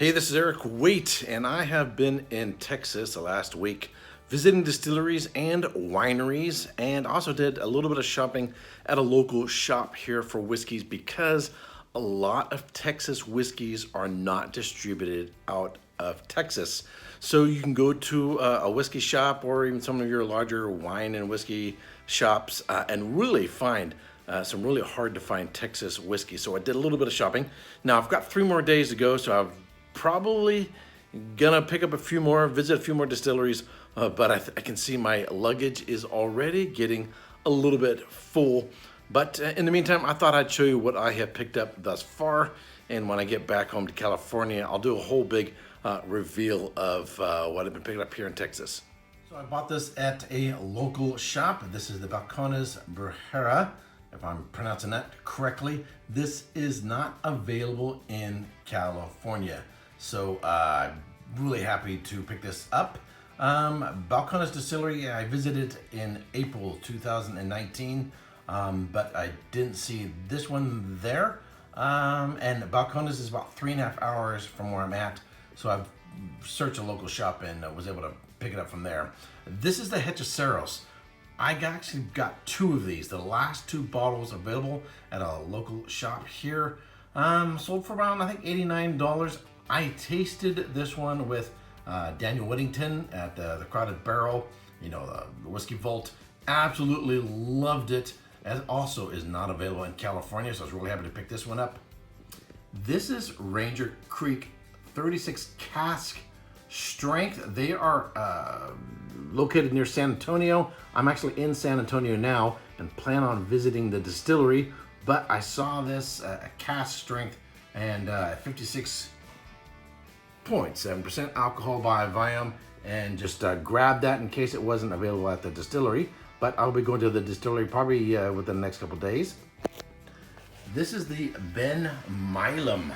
Hey, this is Erik Wait, and I have been in Texas the last week visiting distilleries and wineries, and also did a little bit of shopping at a local shop here for whiskeys because a lot of Texas whiskeys are not distributed out of Texas. So you can go to a whiskey shop or even some of your larger wine and whiskey shops and really find some really hard to find Texas whiskey. So I did a little bit of shopping. Now I've got 3 more days to go, so I've probably gonna pick up a few more, visit a few more distilleries, but I can see my luggage is already getting a little bit full. But in the meantime, I thought I'd show you what I have picked up thus far. And when I get back home to California, I'll do a whole big reveal of what I've been picking up here in Texas. So I bought this at a local shop. This is the Balcones Brujera, if I'm pronouncing that correctly. This is not available in California. So I'm really happy to pick this up. Balcones Distillery, I visited in April 2019, but I didn't see this one there. And Balcones is about 3.5 hours from where I'm at. So I've searched a local shop and was able to pick it up from there. This is the Hechiceros. I actually got 2 of these, the last 2 bottles available at a local shop here. Sold for around, I think, $89. I tasted this one with Daniel Whittington at the Crowded Barrel, you know, the Whiskey Vault. Absolutely loved it. It also is not available in California, so I was really happy to pick this one up. This is Ranger Creek 36 cask strength. They are located near San Antonio. I'm actually in San Antonio now and plan on visiting the distillery, but I saw this cask strength and 56.7% alcohol by volume, and just grabbed that in case it wasn't available at the distillery. But I'll be going to the distillery probably within the next couple days. This is the Ben Milam.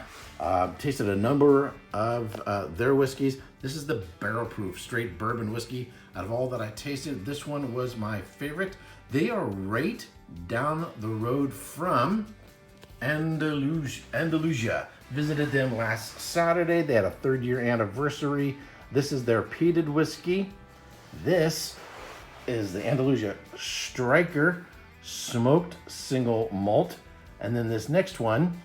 Tasted a number of their whiskeys. This is the barrel proof straight bourbon whiskey. Out of all that I tasted, this one was my favorite. They are right down the road from Andalusia. Visited them last Saturday. They had a 3rd year anniversary. This is their peated whiskey. This is the Andalusia Striker smoked single malt. And then this next one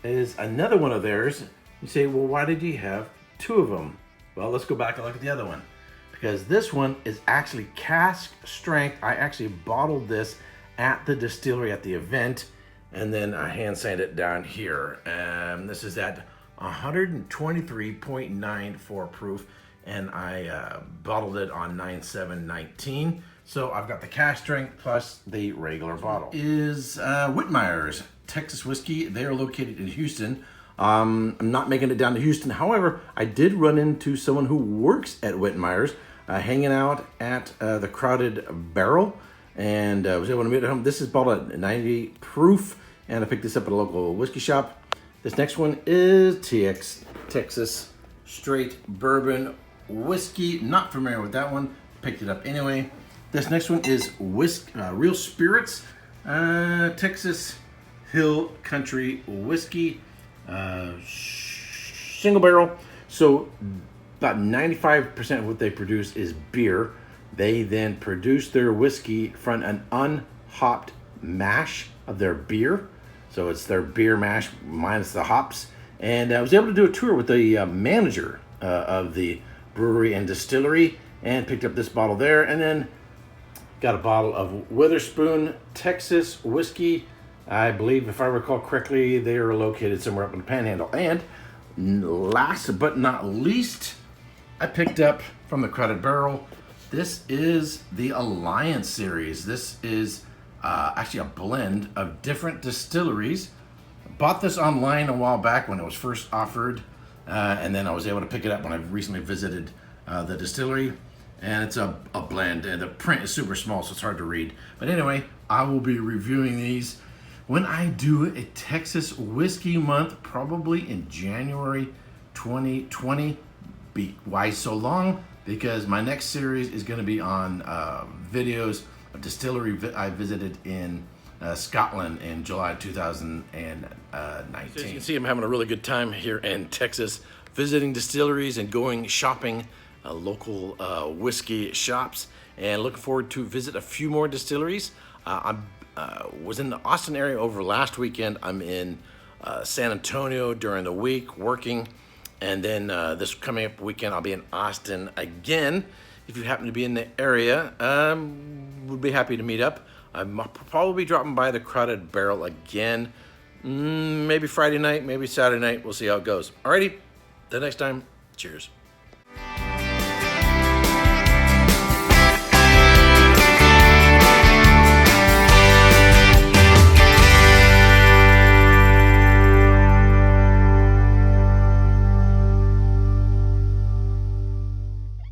is another one of theirs. You say, well, why did you have 2 of them? Well, let's go back and look at the other one, because this one is actually cask strength. I actually bottled this at the distillery at the event, and then I hand signed it down here. This is at 123.94 proof, and I bottled it on 9/7/19. So I've got the cask strength plus the regular bottle. Is Whitmeyer's Texas whiskey. They are located in Houston. I'm not making it down to Houston. However, I did run into someone who works at Whitmeyer's, hanging out at the Crowded Barrel, and was able to meet at home. This is bottled at 90 proof, and I picked this up at a local whiskey shop. This next one is TX Texas straight bourbon whiskey. Not familiar with that one. Picked it up anyway. This next one is Real Spirits Texas Hill Country whiskey, single barrel. So about 95% of what they produce is beer. They then produce their whiskey from an unhopped mash of their beer. So it's their beer mash minus the hops. And I was able to do a tour with the manager of the brewery and distillery, and picked up this bottle there. And then got a bottle of Witherspoon Texas whiskey. I believe, if I recall correctly, they are located somewhere up in the Panhandle. And last but not least, I picked up from the Crowded Barrel. This is the Alliance series. This is actually a blend of different distilleries. Bought this online a while back when it was first offered, and then I was able to pick it up when I recently visited the distillery. And it's a blend, and the print is super small, so it's hard to read. But anyway, I will be reviewing these when I do a Texas Whiskey Month, probably in January 2020. Why so long? Because my next series is going to be on videos of distillery I visited in Scotland in July 2019. So you can see I'm having a really good time here in Texas, visiting distilleries and going shopping local whiskey shops, and looking forward to visit a few more distilleries. I was in the Austin area over last weekend. I'm in San Antonio during the week working, and then this coming up weekend I'll be in Austin again. If you happen to be in the area, we'd be happy to meet up. I'm probably dropping by the Crowded Barrel again, maybe Friday night, maybe Saturday night. We'll see how it goes. Alrighty, the next time, cheers.